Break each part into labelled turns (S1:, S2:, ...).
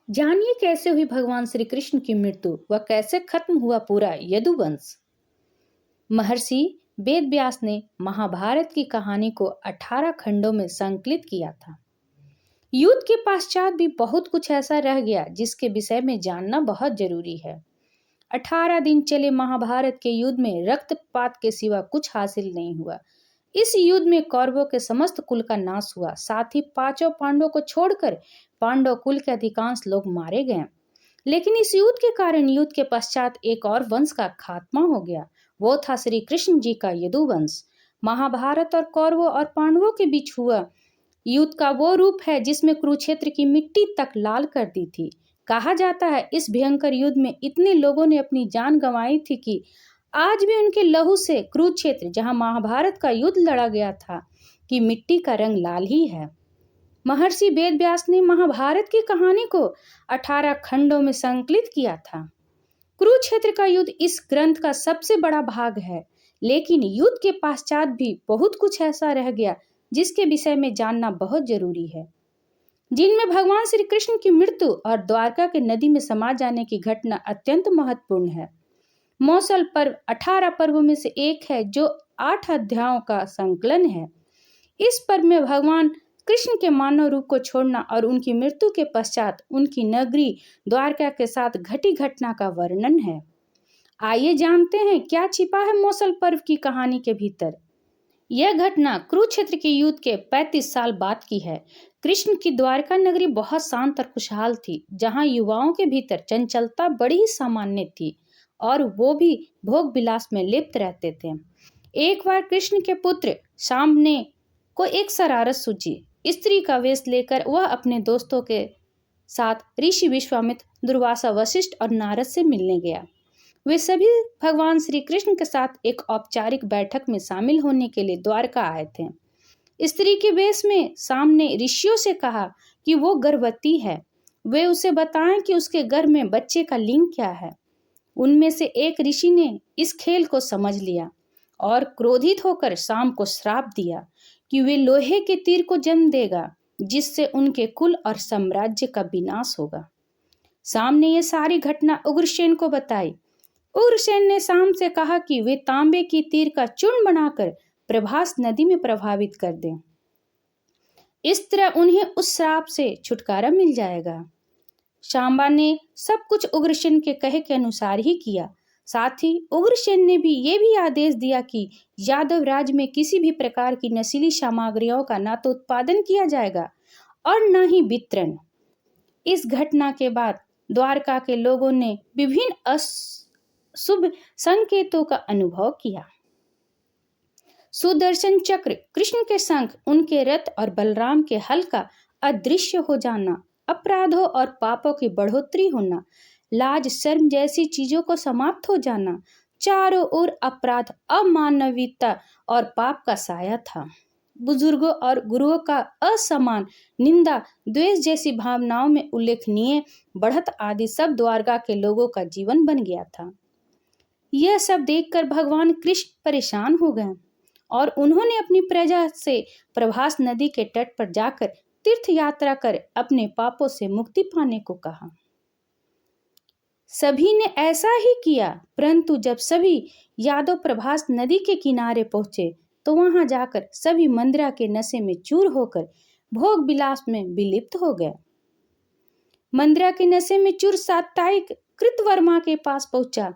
S1: जानिए कैसे हुई भगवान श्री कृष्ण की मृत्यु व कैसे खत्म हुआ पूरा यदुवंश। महर्षि वेद व्यास ने महाभारत की कहानी को 18 खंडों में संकलित किया था। युद्ध के पश्चात भी बहुत कुछ ऐसा रह गया जिसके विषय में जानना बहुत जरूरी है। 18 दिन चले महाभारत के युद्ध में रक्तपात के सिवा कुछ हासिल नहीं हुआ। इस युद्ध में कौरवों के समस्त कुल का नाश हुआ, साथ ही पांचों पांडवों को छोड़कर पांडव कुल के अधिकांश लोग मारे गए। लेकिन इस युद्ध के कारण युद्ध के पश्चात एक और वंश का खात्मा हो गया। वो था श्री कृष्ण जी का यदुवंश। महाभारत और कौरवों और पांडवों के बीच हुआ युद्ध का वो रूप है जिसमें कुरुक्षेत्र की मिट्टी तक लाल कर दी थी। कहा जाता है इस भयंकर युद्ध में इतने लोगों ने अपनी जान गंवाई थी कि आज भी उनके लहू से कुरुक्षेत्र, जहां महाभारत का युद्ध लड़ा गया था, की मिट्टी का रंग लाल ही है। महर्षि वेद व्यास ने महाभारत की कहानी को 18 खंडों में संकलित किया था। कुरुक्षेत्र का युद्ध इस ग्रंथ का सबसे बड़ा भाग है, लेकिन युद्ध के पश्चात भी बहुत कुछ ऐसा रह गया जिसके विषय में जानना बहुत जरूरी है, जिनमें भगवान श्री कृष्ण की मृत्यु और द्वारका के नदी में समा जाने की घटना अत्यंत महत्वपूर्ण है। मौसल पर्व 18 पर्वों में से एक है जो 8 अध्यायों का संकलन है। इस पर्व में भगवान कृष्ण के मानव रूप को छोड़ना और उनकी मृत्यु के पश्चात उनकी नगरी द्वारका के साथ घटी घटना का वर्णन है। आइए जानते हैं क्या छिपा है मौसल पर्व की कहानी के भीतर। यह घटना कुरुक्षेत्र के युद्ध के 35 साल बाद की है। कृष्ण की द्वारका नगरी बहुत शांत और खुशहाल थी, जहां युवाओं के भीतर चंचलता बड़ी ही सामान्य थी और वो भी भोग विलास में लिप्त रहते थे। एक बार कृष्ण के पुत्र सामने को एक शरारत सूझी। स्त्री का वेश लेकर वह अपने दोस्तों के साथ ऋषि विश्वामित्र, दुर्वासा, वशिष्ठ और नारद से मिलने गया। वे सभी भगवान श्री कृष्ण के साथ एक औपचारिक बैठक में शामिल होने के लिए द्वारका आए थे। स्त्री के वेश में सामने ऋषियों से कहा कि वो गर्भवती है। वे उसे बताएं कि उसके गर्भ में बच्चे का लिंग क्या है। उनमें से एक ऋषि ने इस खेल को समझ लिया और क्रोधित होकर शाम को श्राप दिया कि वे लोहे के तीर को जन्म देगा, जिससे उनके कुल और साम्राज्य का विनाश होगा। शाम ने यह सारी घटना उग्रसेन को बताई। उग्रसेन ने शाम से कहा कि वे तांबे की तीर का चूर्ण बनाकर प्रभास नदी में प्रभावित कर दें। इस तरह उन्हें उस श्राप से छुटकारा मिल जाएगा। शांबा ने सब कुछ उग्रसेन के कहे के अनुसार ही किया। साथ ही उग्रसेन ने भी ये भी आदेश दिया कि यादव राज में किसी भी प्रकार की नशीली सामग्रियों का ना तो उत्पादन किया जाएगा और न ही वितरण। इस घटना के बाद द्वारका के लोगों ने विभिन्न अशुभ संकेतों का अनुभव किया। सुदर्शन चक्र, कृष्ण के शंख, उनके रथ और बलराम के हल का अदृश्य हो जाना, अपराधों और पापों की बढ़ोतरी होना, लाज शर्म जैसी चीजों को समाप्त हो जाना, चारों ओर अपराध, अमानवीयता और पाप का साया था। बुजुर्गों और गुरुओं का असमान, निंदा, द्वेष जैसी भावनाओं में उल्लेखनीय बढ़त आदि सब द्वारका के लोगों का जीवन बन गया था। यह सब देखकर भगवान कृष्ण परेशान हो गए और उन्होंने अपनी प्रजा से प्रभास नदी के तट पर जाकर तीर्थ यात्रा कर अपने पापों से मुक्ति पाने को कहा। सभी ने ऐसा ही किया, परंतु जब सभी यादव प्रभास नदी के किनारे पहुंचे तो वहां जाकर सभी मंदिरा के नशे में चूर होकर भोग विलास में विलिप्त हो गए। मंदिरा के नशे में चूर सात्तायिक कृतवर्मा के पास पहुंचा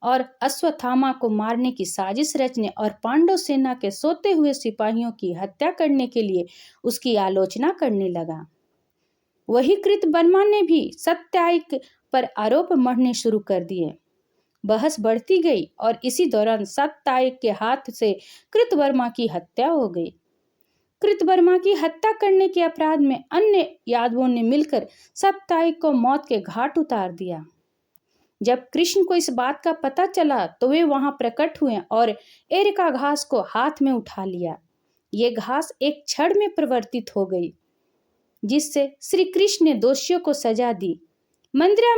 S1: और अश्वत्थामा को मारने की साजिश रचने और पांडव सेना के सोते हुए सिपाहियों की हत्या करने के लिए उसकी आलोचना करने लगा। वही कृतवर्मा ने भी सत्यायिक पर आरोप मढ़ने शुरू कर दिए। बहस बढ़ती गई और इसी दौरान सत्यायिक के हाथ से कृतवर्मा की हत्या हो गई। कृतवर्मा की हत्या करने के अपराध में अन्य यादवों ने मिलकर सत्यायिक को मौत के घाट उतार दिया। जब कृष्ण को इस बात का पता चला तो वे वहां प्रकट हुए और एरिका घास को हाथ में उठा लिया। ये घास एक छड़ में परिवर्तित हो गई, जिससे श्री कृष्ण ने दोषियों को सजा दी। मंदिरा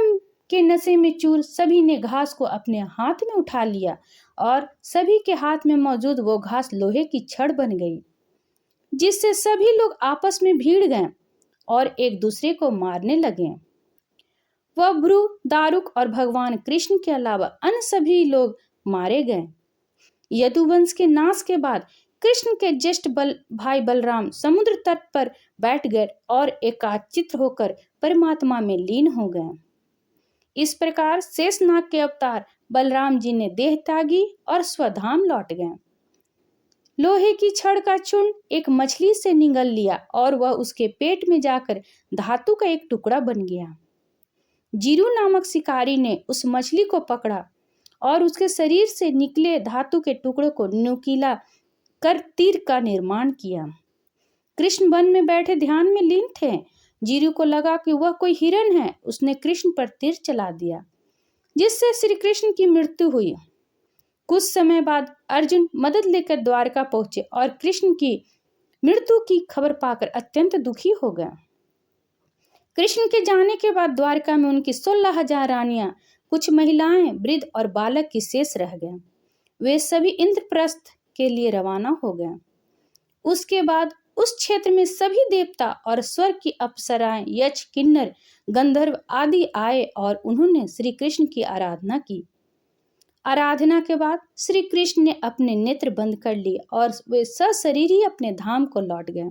S1: के नशे में चूर सभी ने घास को अपने हाथ में उठा लिया और सभी के हाथ में मौजूद वो घास लोहे की छड़ बन गई, जिससे सभी लोग आपस में भीड़ गए और एक दूसरे को मारने लगे। वह भ्रू, दारुक और भगवान कृष्ण के अलावा अन्य सभी लोग मारे गए। यदुवंश के नाश के बाद कृष्ण के ज्येष्ठ भाई बलराम समुद्र तट पर बैठ गए और एकाचित होकर परमात्मा में लीन हो गए। इस प्रकार शेषनाग के अवतार बलराम जी ने देह त्यागी और स्वधाम लौट गए। लोहे की छड़ का चूर्ण एक मछली से निगल लिया और वह उसके पेट में जाकर धातु का एक टुकड़ा बन गया। जीरू नामक शिकारी ने उस मछली को पकड़ा और उसके शरीर से निकले धातु के टुकड़ों को नुकीला कर तीर का निर्माण किया। कृष्ण वन में बैठे ध्यान में लीन थे। जीरू को लगा कि वह कोई हिरण है। उसने कृष्ण पर तीर चला दिया, जिससे श्री कृष्ण की मृत्यु हुई। कुछ समय बाद अर्जुन मदद लेकर द्वारका पहुंचे और कृष्ण की मृत्यु की खबर पाकर अत्यंत दुखी हो गए। कृष्ण के जाने के बाद द्वारका में उनकी 16,000 रानियां, कुछ महिलाएं, वृद्ध और बालक की शेष रह गए। वे सभी इंद्रप्रस्थ के लिए रवाना हो गए। उसके बाद उस क्षेत्र में सभी देवता और स्वर्ग की अप्सराएं, यक्ष, किन्नर, गंधर्व आदि आए और उन्होंने श्री कृष्ण की आराधना की। आराधना के बाद श्री कृष्ण ने अपने नेत्र बंद कर लिए और वे सशरीर ही अपने धाम को लौट गए।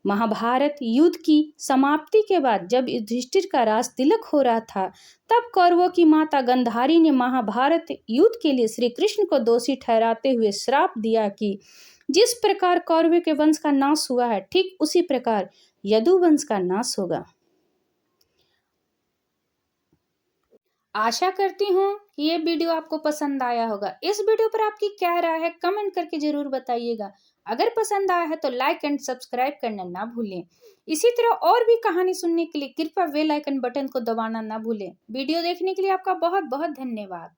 S1: महाभारत युद्ध की समाप्ति के बाद जब युधिष्ठिर का राज तिलक हो रहा था, तब कौरवों की माता गंधारी ने महाभारत युद्ध के लिए श्री कृष्ण को दोषी ठहराते हुए श्राप दिया कि जिस प्रकार कौरवों के वंश का नाश हुआ है, ठीक उसी प्रकार यदुवंश का नाश होगा। आशा करती हूँ कि ये वीडियो आपको पसंद आया होगा। इस वीडियो पर आपकी क्या राय है, कमेंट करके जरूर बताइएगा। अगर पसंद आया है तो लाइक एंड सब्सक्राइब करना ना भूलें। इसी तरह और भी कहानी सुनने के लिए कृपया बेल आइकन बटन को दबाना ना भूलें। वीडियो देखने के लिए आपका बहुत बहुत धन्यवाद।